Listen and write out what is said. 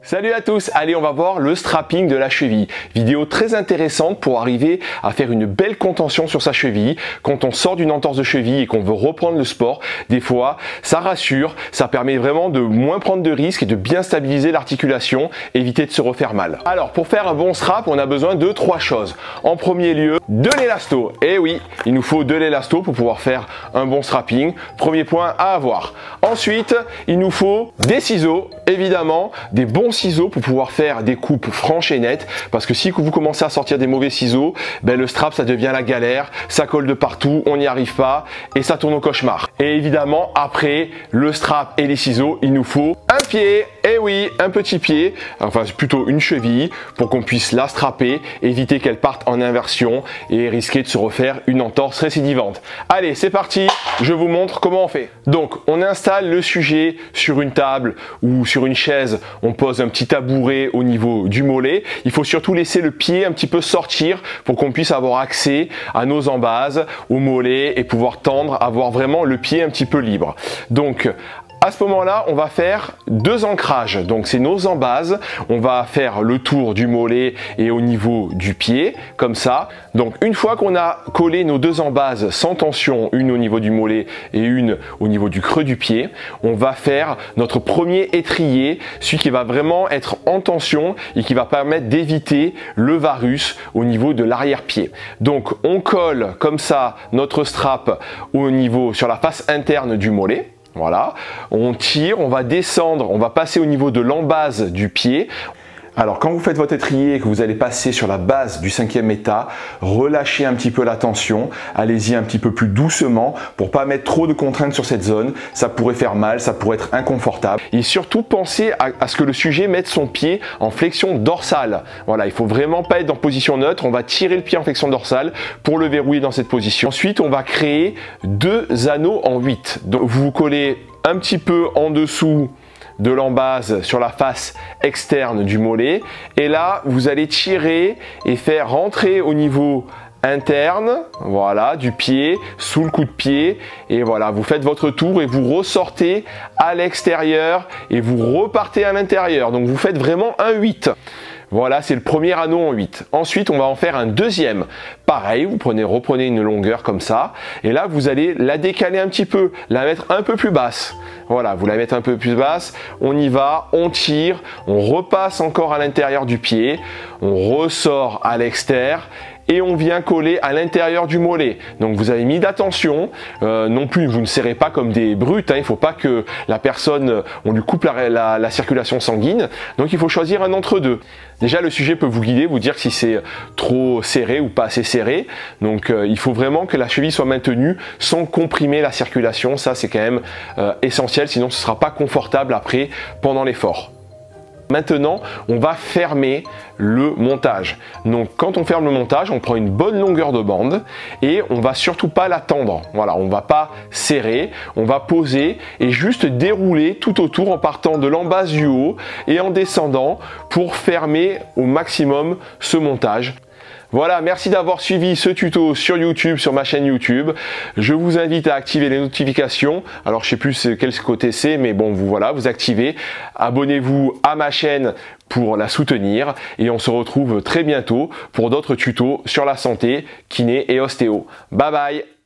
Salut à tous, allez on va voir le strapping de la cheville. Vidéo très intéressante pour arriver à faire une belle contention sur sa cheville. Quand on sort d'une entorse de cheville et qu'on veut reprendre le sport, des fois ça rassure, ça permet vraiment de moins prendre de risques et de bien stabiliser l'articulation, éviter de se refaire mal. Alors pour faire un bon strap, on a besoin de 3 choses. En premier lieu, de l'élasto. Et oui, il nous faut de l'élasto pour pouvoir faire un bon strapping. Premier point à avoir. Ensuite, il nous faut des ciseaux, évidemment, des bons ciseaux pour pouvoir faire des coupes franches et nettes, parce que si vous commencez à sortir des mauvais ciseaux, ben le strap ça devient la galère, ça colle de partout, on n'y arrive pas et ça tourne au cauchemar. Et évidemment après le strap et les ciseaux, il nous faut un pied, et oui, un petit pied, enfin plutôt une cheville pour qu'on puisse la strapper, éviter qu'elle parte en inversion et risquer de se refaire une entorse récidivante. Allez, c'est parti, je vous montre comment on fait. Donc on installe le sujet sur une table ou sur une chaise, on pose un petit tabouret au niveau du mollet. Il faut surtout laisser le pied un petit peu sortir pour qu'on puisse avoir accès à nos embases, au mollet et pouvoir tendre, avoir vraiment le pied un petit peu libre. Donc à ce moment-là, on va faire 2 ancrages. Donc c'est nos embases. On va faire le tour du mollet et au niveau du pied, comme ça. Donc une fois qu'on a collé nos 2 embases sans tension, une au niveau du mollet et une au niveau du creux du pied, on va faire notre premier étrier, celui qui va vraiment être en tension et qui va permettre d'éviter le varus au niveau de l'arrière-pied. Donc on colle comme ça notre strap au niveau sur la face interne du mollet. Voilà, on tire, on va descendre, on va passer au niveau de l'embase du pied. Alors quand vous faites votre étrier et que vous allez passer sur la base du 5e état, relâchez un petit peu la tension, allez-y un petit peu plus doucement pour pas mettre trop de contraintes sur cette zone, ça pourrait faire mal, ça pourrait être inconfortable. Et surtout pensez à ce que le sujet mette son pied en flexion dorsale. Voilà, il faut vraiment pas être en position neutre, on va tirer le pied en flexion dorsale pour le verrouiller dans cette position. Ensuite on va créer 2 anneaux en 8. Donc vous vous collez un petit peu en dessous de l'embase sur la face externe du mollet et là vous allez tirer et faire rentrer au niveau interne, voilà, du pied, sous le coup de pied et voilà, vous faites votre tour et vous ressortez à l'extérieur et vous repartez à l'intérieur, donc vous faites vraiment un 8. Voilà, c'est le premier anneau en 8. Ensuite, on va en faire un deuxième. Pareil, vous reprenez une longueur comme ça. Et là, vous allez la décaler un petit peu, la mettre un peu plus basse. Voilà, vous la mettez un peu plus basse. On y va, on tire, on repasse encore à l'intérieur du pied. On ressort à l'extérieur. Et on vient coller à l'intérieur du mollet. Donc vous avez mis d'attention, non plus vous ne serrez pas comme des brutes, hein. Il ne faut pas que la personne, on lui coupe la circulation sanguine, donc il faut choisir un entre-deux. Déjà le sujet peut vous guider, vous dire si c'est trop serré ou pas assez serré, donc il faut vraiment que la cheville soit maintenue sans comprimer la circulation, ça c'est quand même essentiel, sinon ce ne sera pas confortable après pendant l'effort. Maintenant, on va fermer le montage. Donc, quand on ferme le montage, on prend une bonne longueur de bande et on va surtout pas la tendre. Voilà, on va pas serrer, on va poser et juste dérouler tout autour en partant de l'embase du haut et en descendant pour fermer au maximum ce montage. Voilà, merci d'avoir suivi ce tuto sur YouTube, sur ma chaîne YouTube. Je vous invite à activer les notifications. Alors, je sais plus quel côté c'est, mais bon, vous activez. Abonnez-vous à ma chaîne pour la soutenir. Et on se retrouve très bientôt pour d'autres tutos sur la santé, kiné et ostéo. Bye bye!